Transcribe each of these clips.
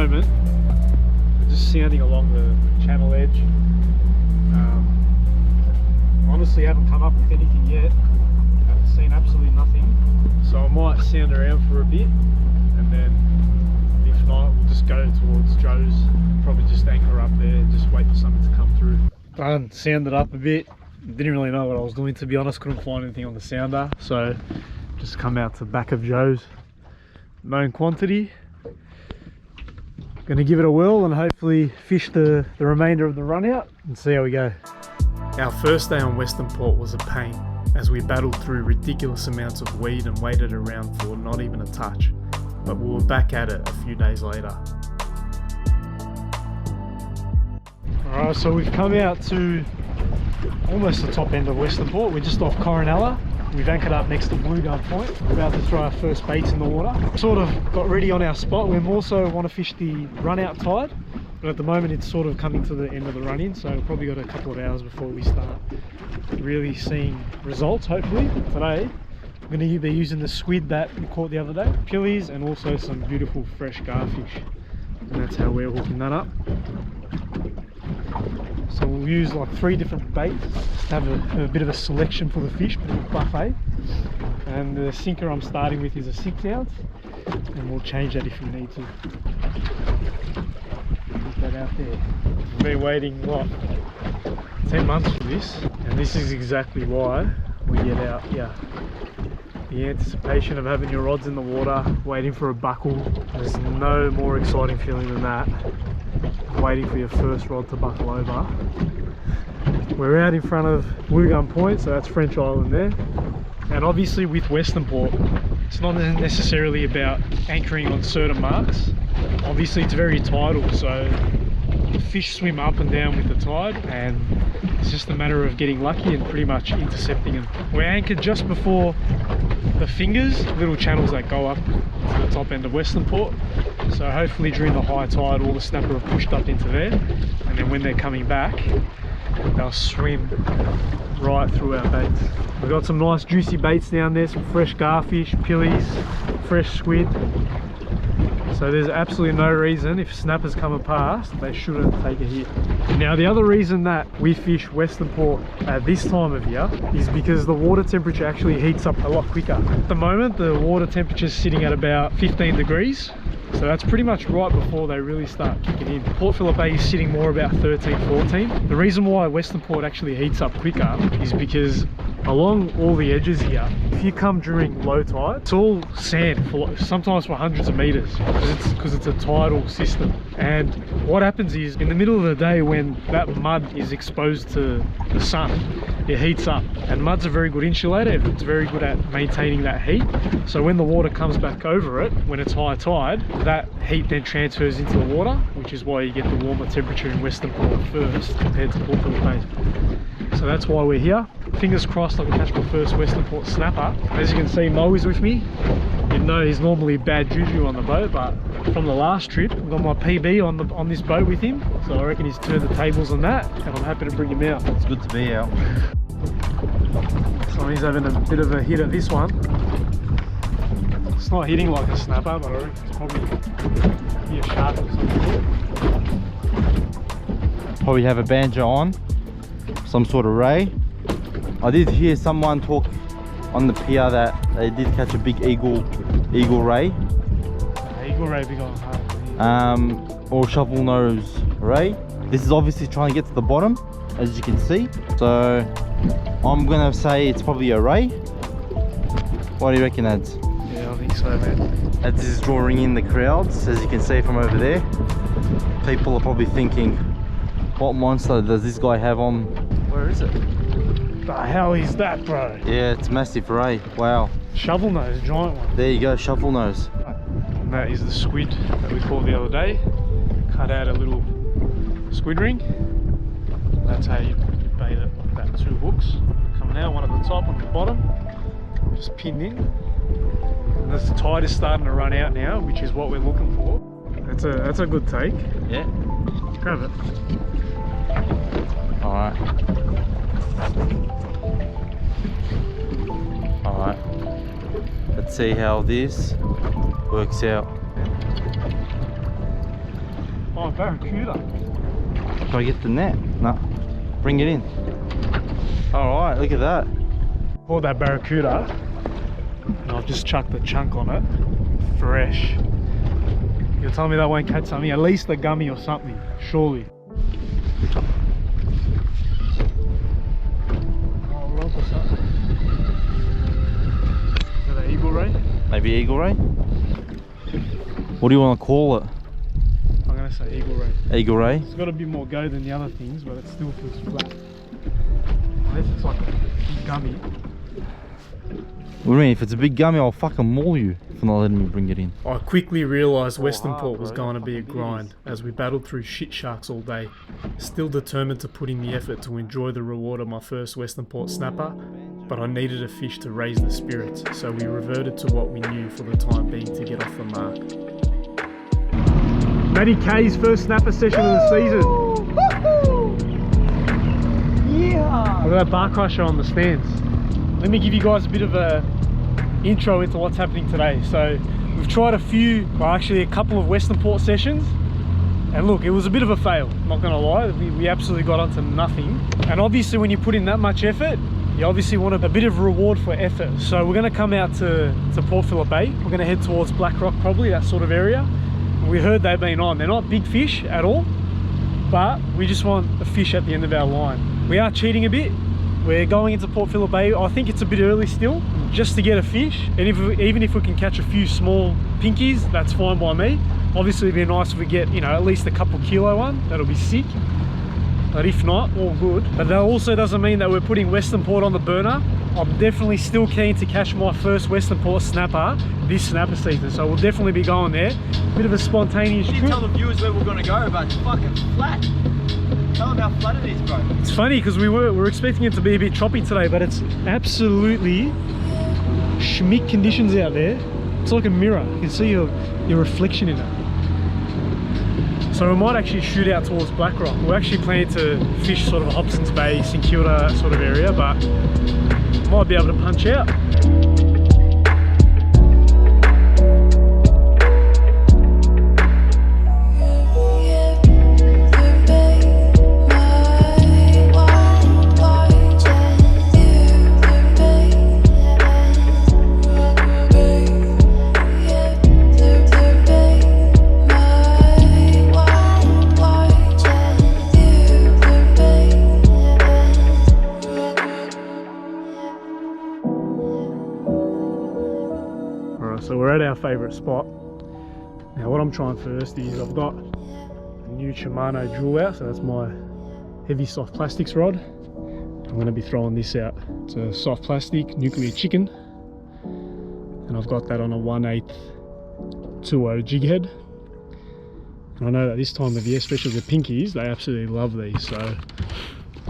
moment. We're just sounding along the channel edge. Honestly, haven't come up with anything yet. Haven't seen absolutely nothing. So I might sound around for a bit, and then if not, we'll just go towards Joe's. Probably just anchor up there and just wait for something to come through. I sounded up a bit. Didn't really know what I was doing, to be honest. Couldn't find anything on the sounder, so just come out to the back of Joe's. Known quantity. Gonna give it a whirl and hopefully fish the remainder of the run out and see how we go. Our first day on Western Port was a pain as we battled through ridiculous amounts of weed and waited around for not even a touch, but we were back at it a few days later. Alright, so we've come out to almost the top end of Western Port. We're just off Coronella. We've anchored up next to Blue Gun Point. We're about to throw our first baits in the water. Sort of got ready on our spot. We also want to fish the run out tide, but at the moment it's sort of coming to the end of the run in, so we've probably got a couple of hours before we start really seeing results, hopefully. Today I'm going to be using the squid that we caught the other day, pillies, and also some beautiful fresh garfish, and that's how we're hooking that up. So we'll use like 3 different baits to have a bit of a selection for the fish, bit of a buffet. And the sinker I'm starting with is a 6 ounce, and we'll change that if we need to. Put that out there. We've been waiting, what, 10 months for this, and this is exactly why we get out here. The anticipation of having your rods in the water, waiting for a buckle. There's no more exciting feeling than that. Waiting for your first rod to buckle over. We're out in front of Blue Gun Point, so that's French Island there. And obviously with Western Port, it's not necessarily about anchoring on certain marks. Obviously it's very tidal, so the fish swim up and down with the tide, and it's just a matter of getting lucky and pretty much intercepting them. We're anchored just before the fingers, little channels that go up to the top end of Western Port. So hopefully during the high tide all the snapper have pushed up into there, and then when they're coming back they'll swim right through our baits. We've got some nice juicy baits down there, some fresh garfish, pillies, fresh squid. So there's absolutely no reason, if snappers come past, they shouldn't take a hit. Now the other reason that we fish Western Port at this time of year is because the water temperature actually heats up a lot quicker. At the moment the water temperature is sitting at about 15 degrees. So that's pretty much right before they really start kicking in. Port Phillip Bay is sitting more about 13, 14. The reason why Western Port actually heats up quicker is because along all the edges here, if you come during low tide, it's all sand, sometimes for hundreds of meters, because it's a tidal system. And what happens is, in the middle of the day when that mud is exposed to the sun, it heats up, and mud's a very good insulator. It's very good at maintaining that heat. So when the water comes back over it, when it's high tide, that heat then transfers into the water, which is why you get the warmer temperature in Western Port first compared to Port Phillip Bay. So that's why we're here. Fingers crossed I can catch my first Western Port snapper. As you can see, Mo is with me. You know he's normally bad juju on the boat, but from the last trip I've got my PB on this boat with him, so I reckon he's turned the tables on that, and I'm happy to bring him out. It's good to be out. So he's having a bit of a hit at this one. It's not hitting like a snapper, but I reckon it's probably be a shark or something. Probably have a banjo on, some sort of ray. I did hear someone talk on the pier that they did catch a big eagle ray. Eagle ray big on hard. Or shovel nose ray. This is obviously trying to get to the bottom, as you can see. So I'm gonna say it's probably a ray. What do you reckon, Ads? Yeah, I think so, man. Ads is drawing in the crowds, as you can see from over there. People are probably thinking, what monster does this guy have on? Where is it? The hell is that, bro? Yeah, it's massive ray. Wow. Shovel nose, giant one. There you go, shovel nose. And that is the squid that we caught the other day. Cut out a little squid ring. That's how you bait it, like that. 2 hooks coming out, one at the top, one at the bottom, just pinned in. And this tide is starting to run out now, which is what we're looking for. That's a good take. Yeah. Grab it. Alright. Alright. Let's see how this works out. Oh, barracuda. Should I get the net? No. Bring it in. Alright, look at that. Caught that barracuda. And I've just chucked the chunk on it. Fresh. You'll tell me that won't catch something? At least a gummy or something, surely. Oh, we're onto something. Is that an eagle ray? Maybe eagle ray? What do you want to call it? I'm going to say eagle ray. Eagle ray? It's got a bit more go than the other things, but it still feels flat. Unless it's like a big gummy. What do you mean? If it's a big gummy, I'll fucking maul you for not letting me bring it in. I quickly realised Western Port was going to be a grind as we battled through shit sharks all day. Still determined to put in the effort to enjoy the reward of my first Western Port snapper, but I needed a fish to raise the spirits, so we reverted to what we knew for the time being to get off the mark. Matty K's first snapper session of the season. Yeah! Look at that bar crusher on the stands. Let me give you guys a bit of a intro into what's happening today. So we've tried a couple of Western Port sessions, and look, it was a bit of a fail, not gonna lie. We absolutely got onto nothing. And obviously when you put in that much effort, you obviously want a bit of reward for effort. So we're gonna come out to Port Phillip Bay. We're gonna head towards Black Rock, probably that sort of area. We heard they've been on. They're not big fish at all, but we just want a fish at the end of our line. We are cheating a bit. We're going into Port Phillip Bay. I think it's a bit early still, just to get a fish. And even if we can catch a few small pinkies, that's fine by me. Obviously it'd be nice if we get, you know, at least a couple kilo one. That'll be sick. But if not, all good. But that also doesn't mean that we're putting Western Port on the burner. I'm definitely still keen to catch my first Western Port snapper this snapper season. So we'll definitely be going there. Bit of a spontaneous trip. You didn't tell the viewers where we're going to go, but it's fucking flat. Tell them how flat it is, bro. It's funny because we were expecting it to be a bit choppy today, but it's absolutely schmick conditions out there. It's like a mirror. You can see your reflection in it. So we might actually shoot out towards Black Rock. We're actually planning to fish sort of Hobson's Bay, St Kilda sort of area, but might be able to punch out. So we're at our favourite spot. Now what I'm trying first is I've got a new Shimano jewel out, so that's my heavy soft plastics rod. I'm going to be throwing this out. It's a soft plastic nuclear chicken, and I've got that on a 1/8 2.0 jig head. And I know that this time of year, especially the pinkies, they absolutely love these, so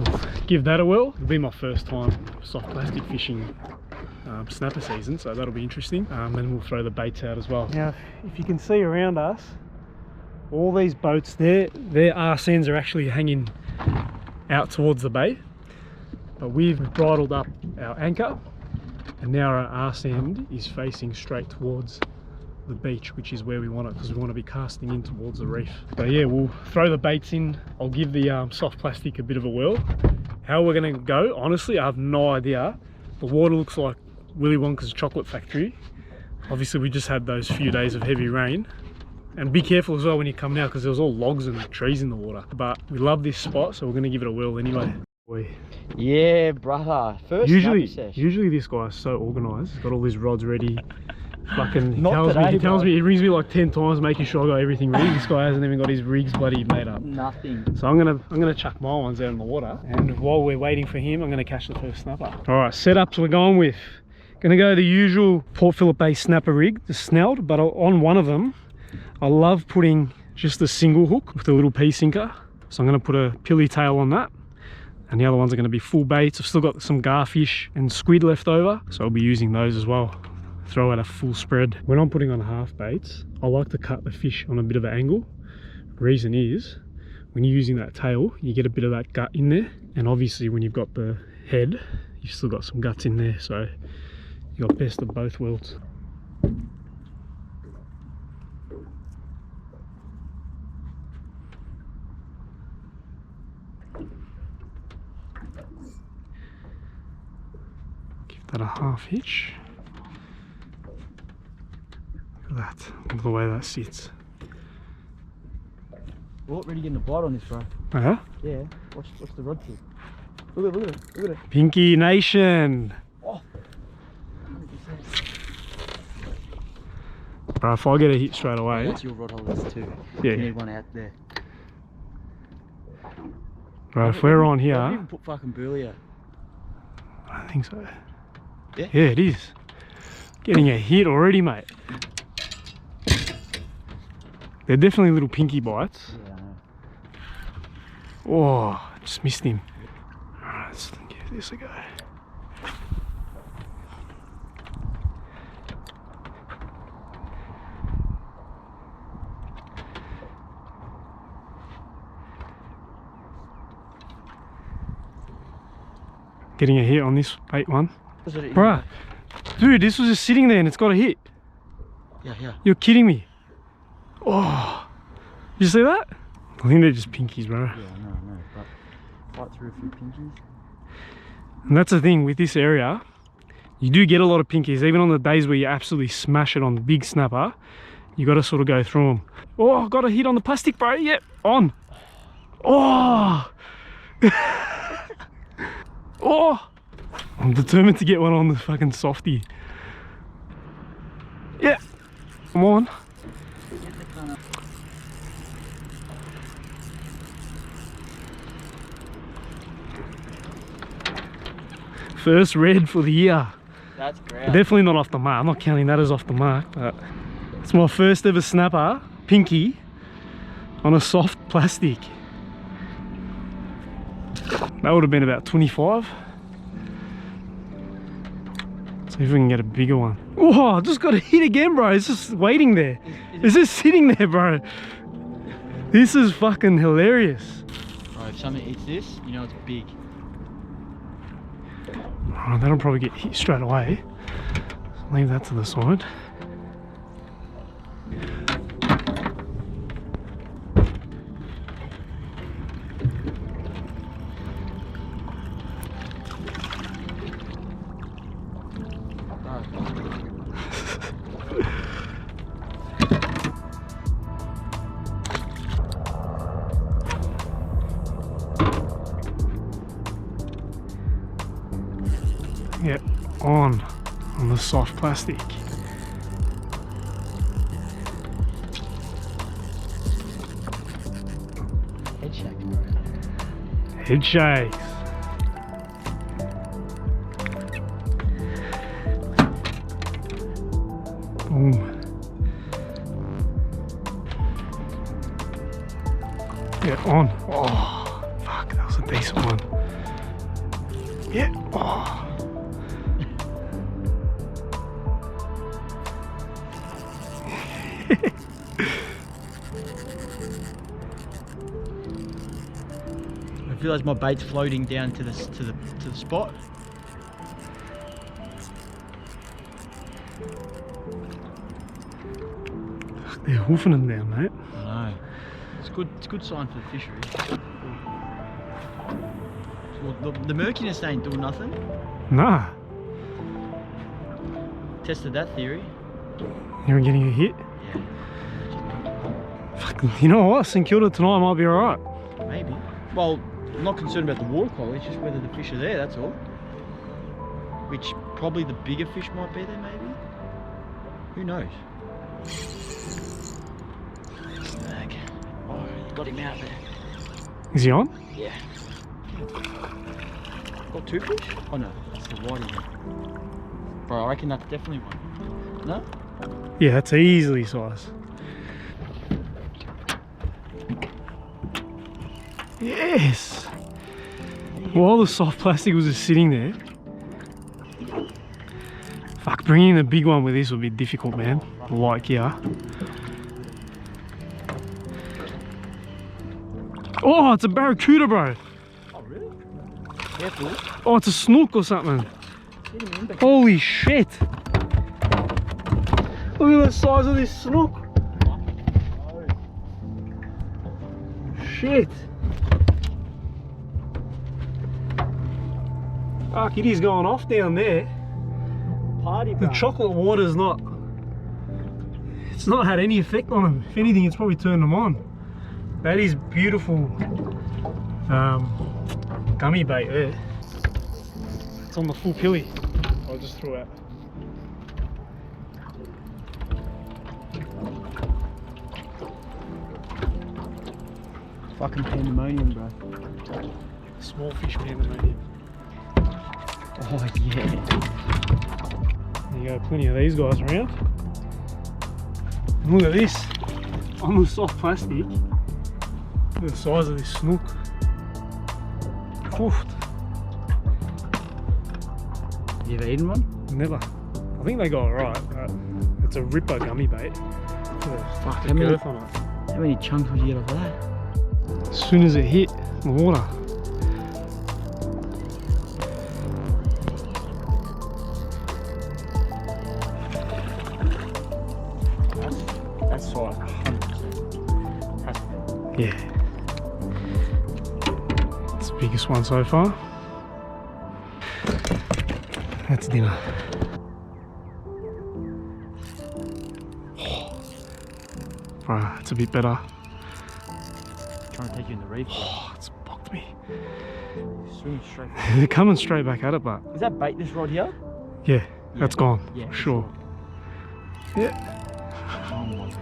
I'll give that a whirl. It'll be my first time soft plastic fishing snapper season, so that'll be interesting. And we'll throw the baits out as well. Now if you can see around us, all these boats, their arse ends are actually hanging out towards the bay, but we've bridled up our anchor and now our arse end is facing straight towards the beach, which is where we want it, because we want to be casting in towards the reef. So yeah, we'll throw the baits in. I'll give the soft plastic a bit of a whirl. How we're going to go, honestly, I have no idea. The water looks like Willy Wonka's chocolate factory. Obviously we just had those few days of heavy rain, and be careful as well when you're coming out because there was all logs and trees in the water. But we love this spot, so we're going to give it a whirl anyway. Yeah, brother. First usually this guy's so organised. He's got all his rods ready. Fucking Not he tells me he rings me like 10 times making sure I got everything ready. This guy hasn't even got his rigs bloody made up. Nothing. So I'm gonna chuck my ones out in the water, and while we're waiting for him, I'm gonna catch the first snapper. Alright, setups we're going with. Gonna go the usual Port Phillip Bay snapper rig, the snelled, but on one of them I love putting just a single hook with a little pea sinker. So I'm gonna put a pilly tail on that, and the other ones are gonna be full baits. I've still got some garfish and squid left over, so I'll be using those as well. Throw out a full spread. When I'm putting on half baits, I like to cut the fish on a bit of an angle. Reason is, when you're using that tail, you get a bit of that gut in there, and obviously when you've got the head, you've still got some guts in there, so you got best of both worlds. About a half hitch. Look at that. Look at the way that sits. We're already getting a bite on this, bro. Oh, yeah? Yeah. Watch the rod tip. Look at it. Look at it. Pinky Nation. Oh. Bro, if I get a hit straight away. That's your rod holders too. Yeah. You need one out there. Bro, if we're on I've here. even put fucking burley out. I don't think so. Yeah? Yeah, it is. Getting a hit already, mate. They're definitely little pinky bites. Yeah, I know. Oh, just missed him. Alright, let's give this a go. Getting a hit on this bait one. Was it? Bruh, dude, this was just sitting there and it's got a hit. Yeah. You're kidding me. Oh, did you see that? I think they're just pinkies, bro. Yeah, I know. But fight through a few pinkies. And that's the thing with this area. You do get a lot of pinkies, even on the days where you absolutely smash it on the big snapper. You got to sort of go through them. Oh, got a hit on the plastic, bro. Yep, on. Oh. Oh. I'm determined to get one on the fucking softy. Yeah. Come on. First red for the year. That's great. Definitely not off the mark. I'm not counting that as off the mark, but it's my first ever snapper, pinky, on a soft plastic. That would have been about 25. See if we can get a bigger one. Oh, I just got a hit again, bro. It's just waiting there. It's just sitting there, bro. This is fucking hilarious. Bro, if something eats this, you know it's big. Oh, that'll probably get hit straight away. So leave that to the side. Yeah, on the soft plastic. Head shakes, bro. Head shakes. Boom. Yeah, on. Oh, fuck, that was a decent one. Yeah, oh. I feel like my bait's floating down to the spot. They're hoofing them down, mate. I know. It's a good sign for the fishery. Well, the murkiness ain't doing nothing. Nah, Tested that theory. you're getting a hit. Yeah. Fuck, you know what? St Kilda tonight might be alright. Maybe. Well, I'm not concerned about the water quality, it's just whether the fish are there, that's all. Which probably the bigger fish might be there, maybe. Who knows? Snag. Oh, you got him out there. Is he on? Yeah. Got two fish? Oh no, that's the whitey one. Bro, I reckon that's definitely one. No? Yeah, that's easily size. Yes! While the soft plastic was just sitting there. Fuck, bringing the big one with this would be difficult, man. Like, yeah. Oh, it's a barracuda, bro. Oh really? Careful. Oh, it's a snook or something. Get him in, but Holy shit! Look at the size of this snook. Shit! Fuck, it is going off down there. party, The bro. chocolate water's not... It's not had any effect on them. If anything, it's probably turned them on. That is beautiful gummy bait there. It's on the full pilly. I'll just throw out. Fucking pandemonium, bro. Small fish pandemonium. Oh yeah. There you go, plenty of these guys around. And look at this. On the soft plastic. Look at the size of this snook. Oofed. You ever eaten one? Never. I think they got it right, but it's a ripper gummy bait. Look at Fuck, the how many- girth on it. How many chunks would you get off of that? As soon as it hit the water. That's solid, 100%. Yeah. It's the biggest one so far. That's dinner. Bro, it's a bit better. Trying to take you in the reef. Oh, it's bocked me. Swim straight. They're coming straight back at it, but Is that bait this rod here? yeah, that's gone. Yeah, for sure. Yeah. Oh my god.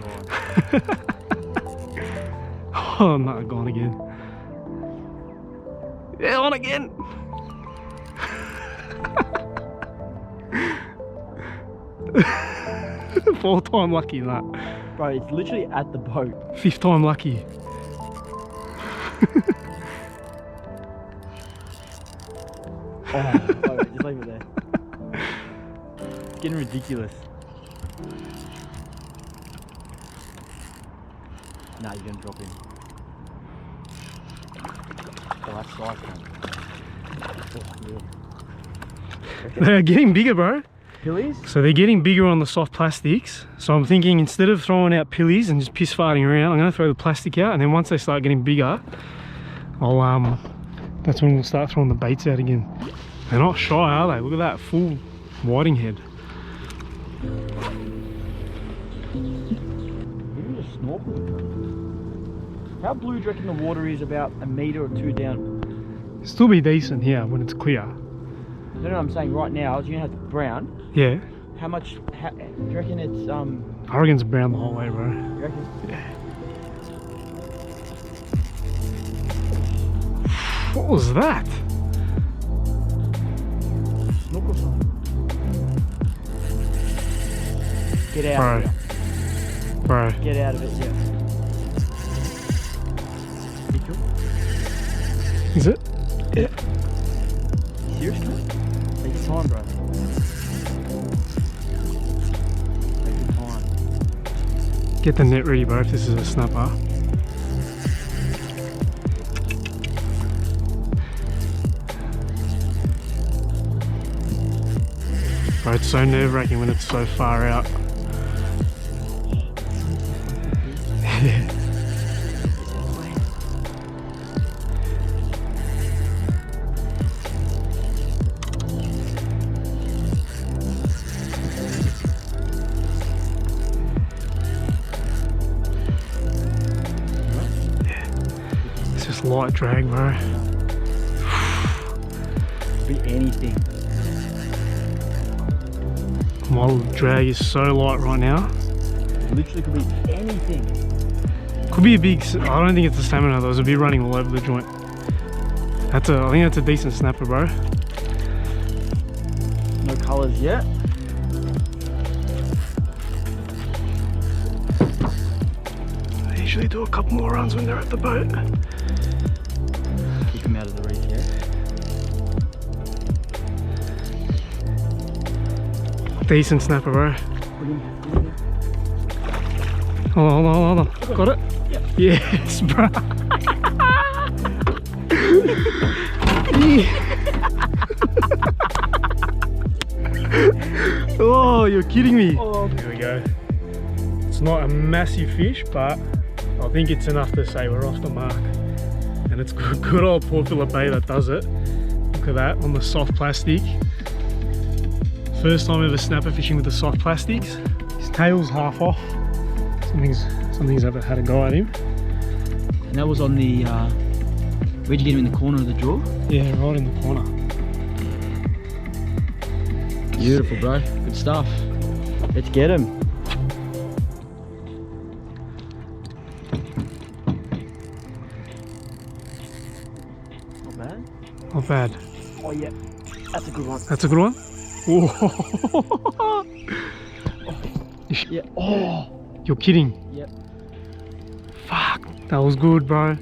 Oh no, gone again. Yeah, on again. Fourth time lucky in that. Bro, it's literally at the boat. Fifth time lucky. Oh, just leave it there. It's getting ridiculous. Nah, you're gonna drop in. Oh, that's size, man. Oh, yeah. They're getting bigger, bro. Pillies? So they're getting bigger on the soft plastics. So I'm thinking instead of throwing out pillies and just piss farting around, I'm gonna throw the plastic out, and then once they start getting bigger, I'll that's when we'll start throwing the baits out again. They're not shy, are they? Look at that full whiting head. Maybe just snorkeling. How blue do you reckon the water is about a metre or two down? Still be decent here when it's clear. No, no, I'm saying right now, you know how it's brown. Yeah. How much, do you reckon it's, I reckon it's brown the whole way, bro. you reckon? What was that? Snook or something? Get out Bro. of here. Bro. Get out of it, yeah. You sure? Is it? Yeah. Serious, mate? Take your time, bro. Take your time. Get the net ready, bro, if this is a snapper. Bro, it's so nerve-wracking when it's so far out. Yeah. It's just light drag, bro. Be anything. My drag is so light right now. Literally could be anything. Could be a big, I don't think it's a salmon though, it'll be running all over the joint. I think that's a decent snapper, bro. No colours yet. I usually do a couple more runs when they're at the boat. Keep him out of the reef, yeah? Decent snapper, bro. Put him in. Hold on. Got it? Yep. Yes, bro. Oh, you're kidding me. Oh. Here we go. It's not a massive fish, but I think it's enough to say we're off the mark. And it's good old Port Phillip Bay that does it. Look at that on the soft plastic. First time ever snapper fishing with the soft plastics. His tail's half off. Something's ever had a go at him. And that was on the, where'd you get him, in the corner of the draw? Yeah, right in the corner. Beautiful, bro. Good stuff. Let's get him. Not bad. Not bad. Oh yeah, that's a good one. That's a good one? Whoa. Yeah. Oh. You're kidding. Yep. Fuck, that was good, bro.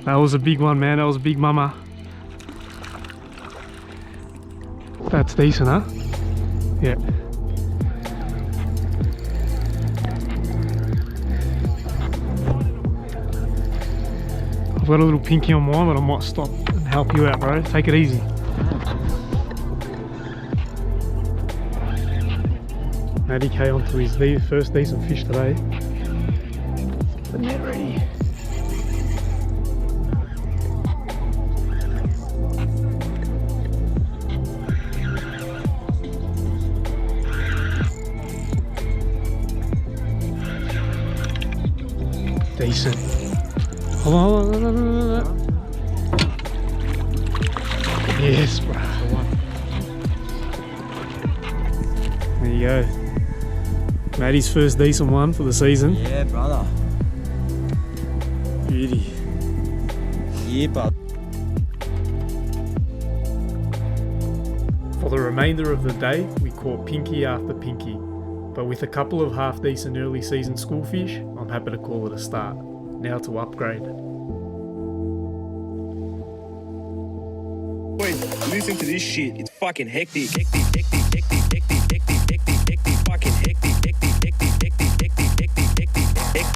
That was a big one, man. That was a big mama. That's decent, huh? Yeah. I've got a little pinky on mine, but I might stop and help you out, bro. Take it easy. Matty K onto his first decent fish today. The net ready. Decent. Hold on. Yes, bro. There you go. Matty's first decent one for the season. Yeah, brother. Beauty. Yeah, bud. For the remainder of the day, we caught pinky after pinky, but with a couple of half decent early season schoolfish, I'm happy to call it a start. Now to upgrade. Wait, listen to this shit. It's fucking hectic.